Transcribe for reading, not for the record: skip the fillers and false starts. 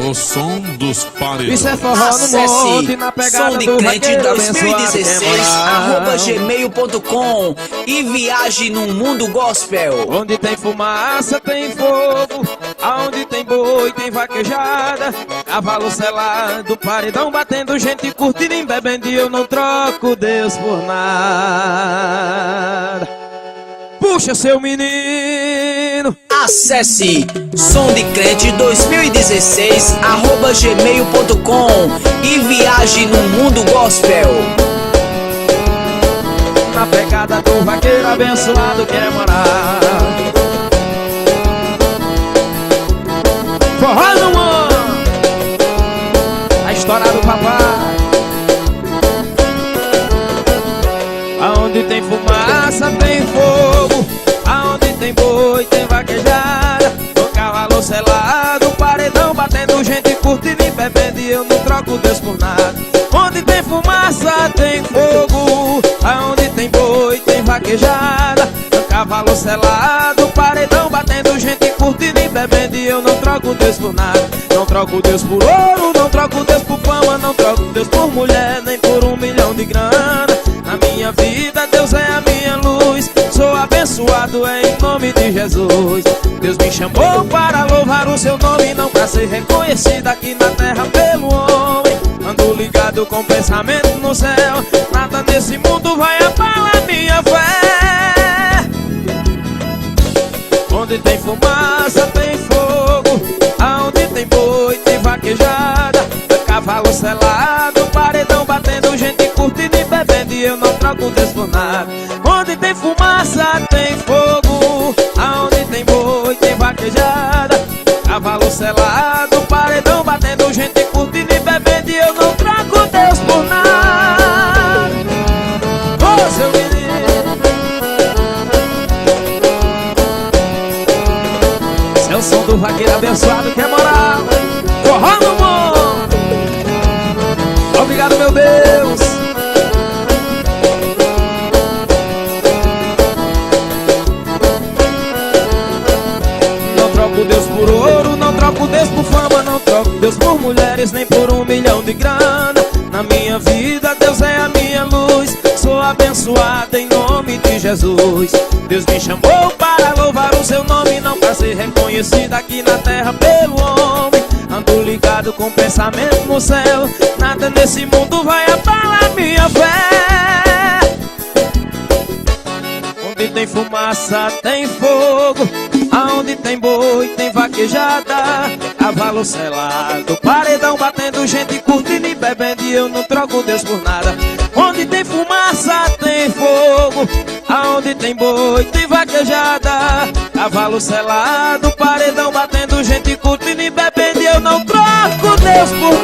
O som dos paredões. Isso é forró no monte, na pegada Som de do Crente vaqueiro 2016 abençoado. @gmail.com e viaje no mundo gospel. Onde tem fumaça, tem fogo. Aonde tem boi, tem vaquejada. Cavalo selado, paredão batendo, gente curtindo e bebendo. E eu não troco Deus por nada. Puxa, seu menino. Acesse Som de Crente 2016 @gmail.com e viaje no mundo gospel. Na pegada do vaqueiro abençoado quer morar. Forró no mundo, a história do papai. Aonde tem fumaça tem fogo. Aonde tem boi tem vaquejada. No cavalo selado, paredão batendo, gente curtindo e bebendo. E eu não troco Deus por nada. Onde tem fumaça tem fogo. Aonde tem boi tem vaquejada. No cavalo selado, paredão batendo, gente curtindo e bebendo. E eu não troco Deus por nada. Não troco Deus por ouro, não troco Deus por fama. Não troco Deus por mulher, nem por 1 milhão de grana. Na minha vida Deus é a minha luz. Sou abençoado em nome de Jesus. Deus me chamou para louvar o seu nome, não para ser reconhecido aqui na terra pelo homem. Ando ligado com pensamento no céu. Nada nesse mundo vai abalar minha fé. Onde tem fumaça tem fogo. Aonde tem boi tem vaquejada. Cavalo selado, paredão batendo, gente curtindo e bebendo. E eu não troco Deus por nada. Onde tem fumaça tem fogo. Aonde tem boi tem vaquejada. Cavalo selado, paredão batendo, gente curtindo e bebendo. E eu não troco Deus por nada. Ô, seu menino, esse é o som do vaqueiro abençoado que é moral. Forró no mundo. Obrigado, meu Deus. Não troco Deus por ouro, não troco Deus por fama. Não troco Deus por mulheres, nem por 1 milhão de grana. Na minha vida Deus é a minha luz. Sou abençoado em nome de Jesus. Deus me chamou para louvar o seu nome, não para ser reconhecido aqui na terra pelo homem. Ando ligado com pensamento no céu. Nada nesse mundo vai abalar minha fé. Onde tem fumaça tem fogo. Aonde tem boi tem vaquejada. Cavalo selado, paredão batendo, gente curtindo e bebendo. E eu não troco Deus por nada. Onde tem fumaça tem fogo. Aonde tem boi tem vaquejada. Cavalo selado, paredão batendo, gente curtindo e bebendo. E eu não troco Deus por